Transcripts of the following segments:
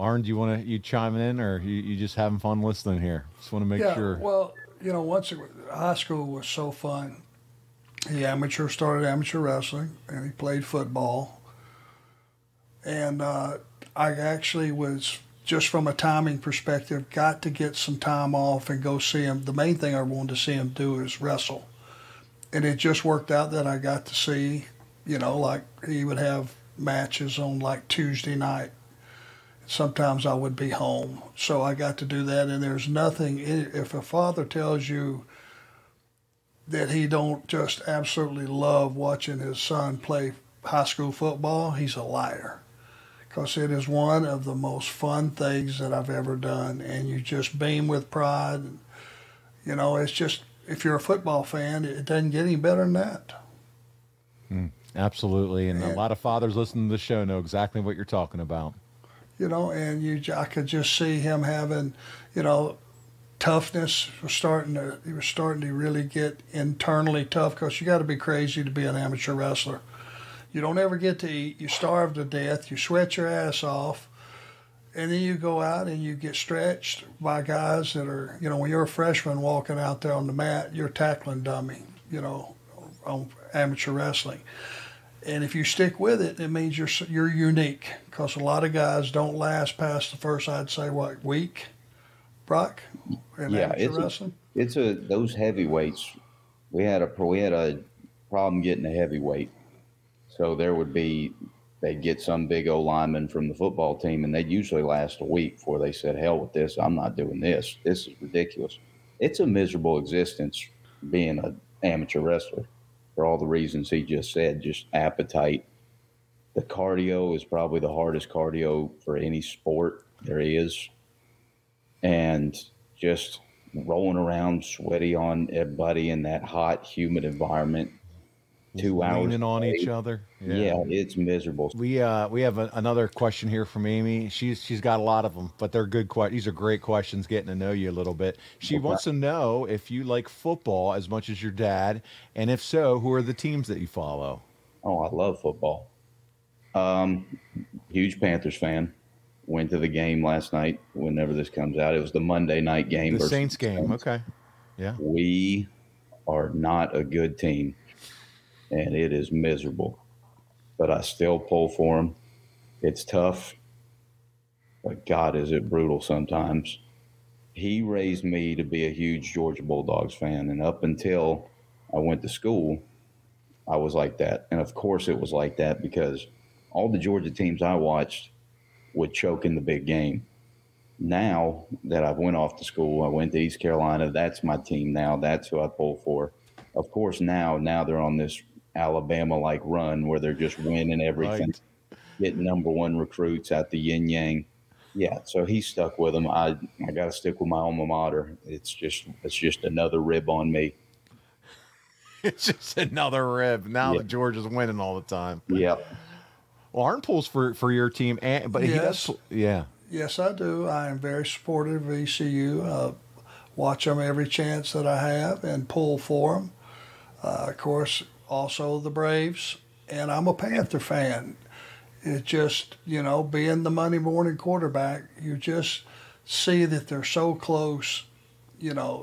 Arn, do you chime in, or you just having fun listening here? Just want to make sure. Well, high school was so fun. He started amateur wrestling, and he played football. And I actually was, just from a timing perspective, got to get some time off and go see him. The main thing I wanted to see him do is wrestle. And it just worked out that I got to see, like he would have matches on like Tuesday night. Sometimes I would be home. So I got to do that. And there's nothing, if a father tells you that he don't just absolutely love watching his son play high school football, he's a liar. Because it is one of the most fun things that I've ever done. And you just beam with pride. And, it's just, if you're a football fan, it doesn't get any better than that. Absolutely. And a lot of fathers listening to the show know exactly what you're talking about. I could just see him having, toughness. He was starting to really get internally tough, because you got to be crazy to be an amateur wrestler. You don't ever get to eat. You starve to death. You sweat your ass off. And then you go out and you get stretched by guys that are, when you're a freshman walking out there on the mat, you're tackling dummy, on amateur wrestling. And if you stick with it, it means you're unique, because a lot of guys don't last past the first, I'd say, week, Brock, in amateur wrestling? It's those heavyweights. We had a problem getting a heavyweight. So they'd get some big old lineman from the football team, and they'd usually last a week before they said, hell with this, I'm not doing this. This is ridiculous. It's a miserable existence being an amateur wrestler for all the reasons he just said, just appetite. The cardio is probably the hardest cardio for any sport there is. And just rolling around sweaty on everybody in that hot, humid environment. 2 hours leaning on each other. Yeah, it's miserable. We have another question here from Amy. She's got a lot of them, but they're good questions. These are great questions, getting to know you a little bit. She wants to know if you like football as much as your dad, and if so, who are the teams that you follow? Oh, I love football. Huge Panthers fan. Went to the game last night. Whenever this comes out, it was the Monday night game. The Saints game. Okay. Yeah. We are not a good team, and it is miserable. But I still pull for them. It's tough, but God, is it brutal sometimes. He raised me to be a huge Georgia Bulldogs fan, and up until I went to school, I was like that. And of course it was like that because all the Georgia teams I watched would choke in the big game. Now that I went off to school, I went to East Carolina, that's my team now. That's who I pull for. Of course, now they're on this Alabama-like run where they're just winning everything, right. Getting number one recruits at the yin-yang. Yeah, so he's stuck with them. I got to stick with my alma mater. It's just another rib on me. It's just another rib. Now that Georgia's winning all the time. Yeah. Well, Arn pulls for your team, but he does. Yeah. Yes, I do. I am very supportive of ECU. Watch them every chance that I have and pull for them. Of course, also the Braves, and I'm a Panther fan. It just, being the Monday morning quarterback, you just see that they're so close.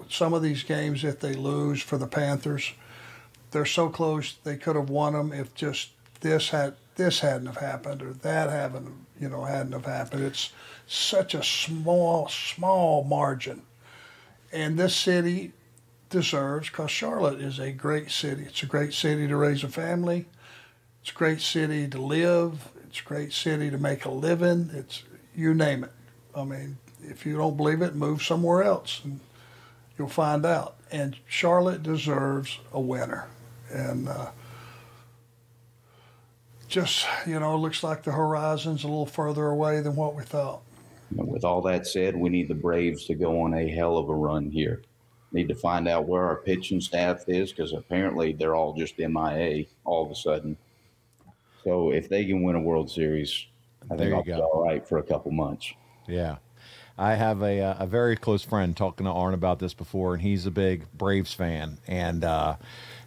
Some of these games that they lose for the Panthers, they're so close they could have won them if just this hadn't have happened or that hadn't have happened. It's such a small margin. And this city deserves, because Charlotte is a great city. It's a great city to raise a family. It's a great city to live. It's a great city to make a living. It's, you name it. I mean, if you don't believe it, move somewhere else and you'll find out. And Charlotte deserves a winner. And it looks like the horizon's a little further away than what we thought. With all that said, we need the Braves to go on a hell of a run here. Need to find out where our pitching staff is, because apparently they're all just MIA all of a sudden. So if they can win a World Series, I think I'll be all right for a couple months. Yeah. I have a very close friend talking to Arn about this before, and he's a big Braves fan. And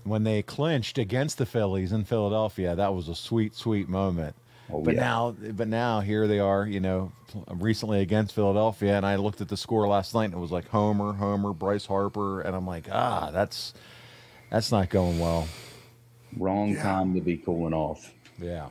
when they clinched against the Phillies in Philadelphia, that was a sweet, sweet moment. Oh, But yeah. now here they are, recently against Philadelphia, and I looked at the score last night, and it was like Homer, Bryce Harper, and I'm like, that's not going well. Wrong Yeah. time to be cooling off. Yeah.